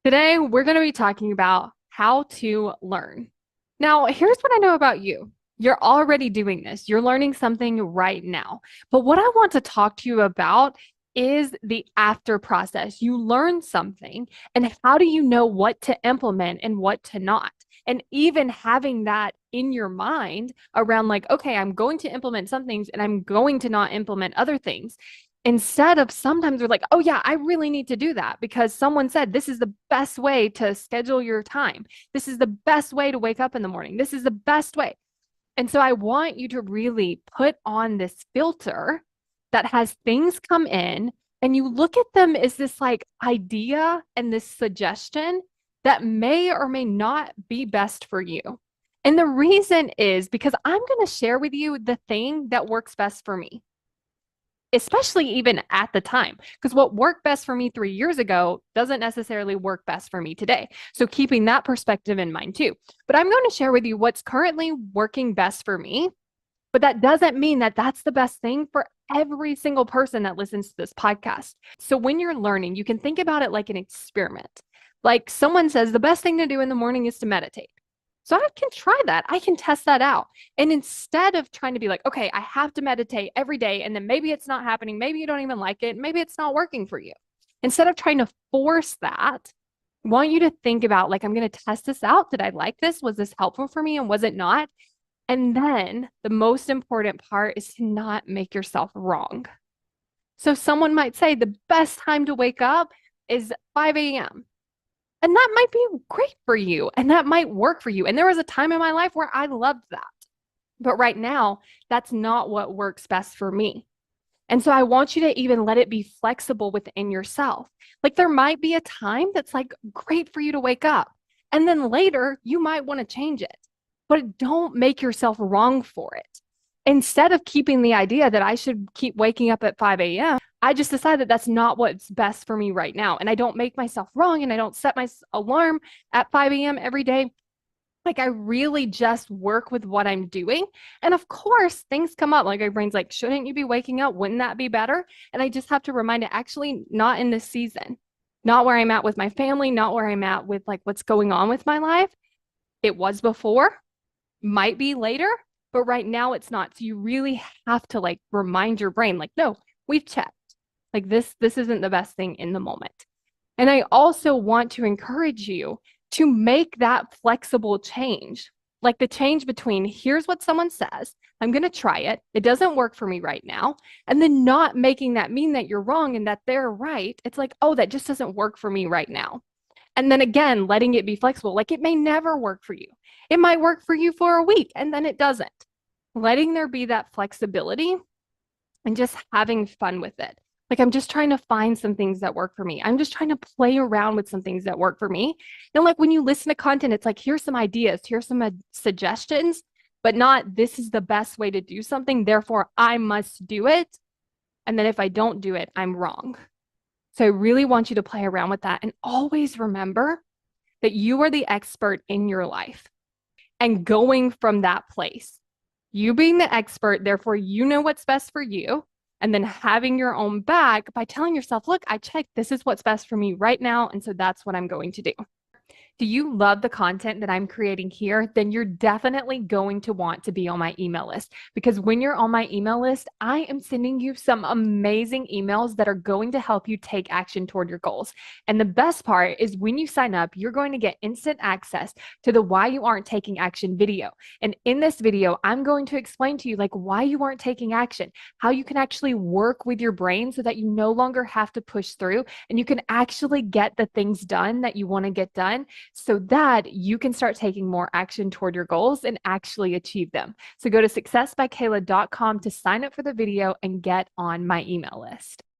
Today, we're going to be talking about how to learn. Now, here's what I know about you. You're already doing this. You're learning something right now. But what I want to talk to you about is the after process. You learn something, and how do you know what to implement and what to not? And even having that in your mind around, like, okay, I'm going to implement some things and I'm going to not implement other things. Instead of sometimes we're like, oh, yeah, I really need to do that because someone said this is the best way to schedule your time. This is the best way to wake up in the morning. This is the best way. And so I want you to really put on this filter that has things come in and you look at them as this like idea and this suggestion that may or may not be best for you. And the reason is because I'm going to share with you the thing that works best for me, especially even at the time, because what worked best for me 3 years ago doesn't necessarily work best for me today. So keeping that perspective in mind too. But I'm going to share with you what's currently working best for me, but that doesn't mean that that's the best thing for every single person that listens to this podcast. So when you're learning, you can think about it like an experiment. Like someone says, the best thing to do in the morning is to meditate. So I can try that. I can test that out. And instead of trying to be like, okay, I have to meditate every day, and then maybe it's not happening, maybe you don't even like it, maybe it's not working for you. Instead of trying to force that, I want you to think about like, I'm going to test this out. Did I like this? Was this helpful for me? And was it not? And then the most important part is to not make yourself wrong. So someone might say the best time to wake up is 5 a.m. And that might be great for you and that might work for you. And there was a time in my life where I loved that. But right now, that's not what works best for me. And so I want you to even let it be flexible within yourself. Like there might be a time that's like great for you to wake up. And then later, you might want to change it, but don't make yourself wrong for it. Instead of keeping the idea that I should keep waking up at 5 a.m., I just decided that's not what's best for me right now. And I don't make myself wrong and I don't set my alarm at 5 a.m. every day. Like I really just work with what I'm doing. And of course, things come up. Like my brain's like, shouldn't you be waking up? Wouldn't that be better? And I just have to remind it, actually, not in this season, not where I'm at with my family, not where I'm at with like what's going on with my life. It was before, might be later, but right now it's not. So you really have to like remind your brain, like, no, we've checked. Like this isn't the best thing in the moment. And I also want to encourage you to make that flexible change. Like the change between here's what someone says, I'm going to try it. It doesn't work for me right now. And then not making that mean that you're wrong and that they're right. It's like, oh, that just doesn't work for me right now. And then again, letting it be flexible. Like it may never work for you. It might work for you for a week and then it doesn't. Letting there be that flexibility and just having fun with it. Like I'm just trying to find some things that work for me. I'm just trying to play around with some things that work for me. And like when you listen to content, it's like, here's some ideas, here's some suggestions, but not this is the best way to do something. Therefore, I must do it. And then if I don't do it, I'm wrong. So I really want you to play around with that and always remember that you are the expert in your life and going from that place. You being the expert, therefore, you know what's best for you. And then having your own back by telling yourself, look, I checked, this is what's best for me right now. And so that's what I'm going to do. Do you love the content that I'm creating here? Then you're definitely going to want to be on my email list because when you're on my email list, I am sending you some amazing emails that are going to help you take action toward your goals. And the best part is when you sign up, you're going to get instant access to the why you aren't taking action video. And in this video, I'm going to explain to you like why you aren't taking action, how you can actually work with your brain so that you no longer have to push through and you can actually get the things done that you want to get done, so that you can start taking more action toward your goals and actually achieve them. So go to successbykayla.com to sign up for the video and get on my email list.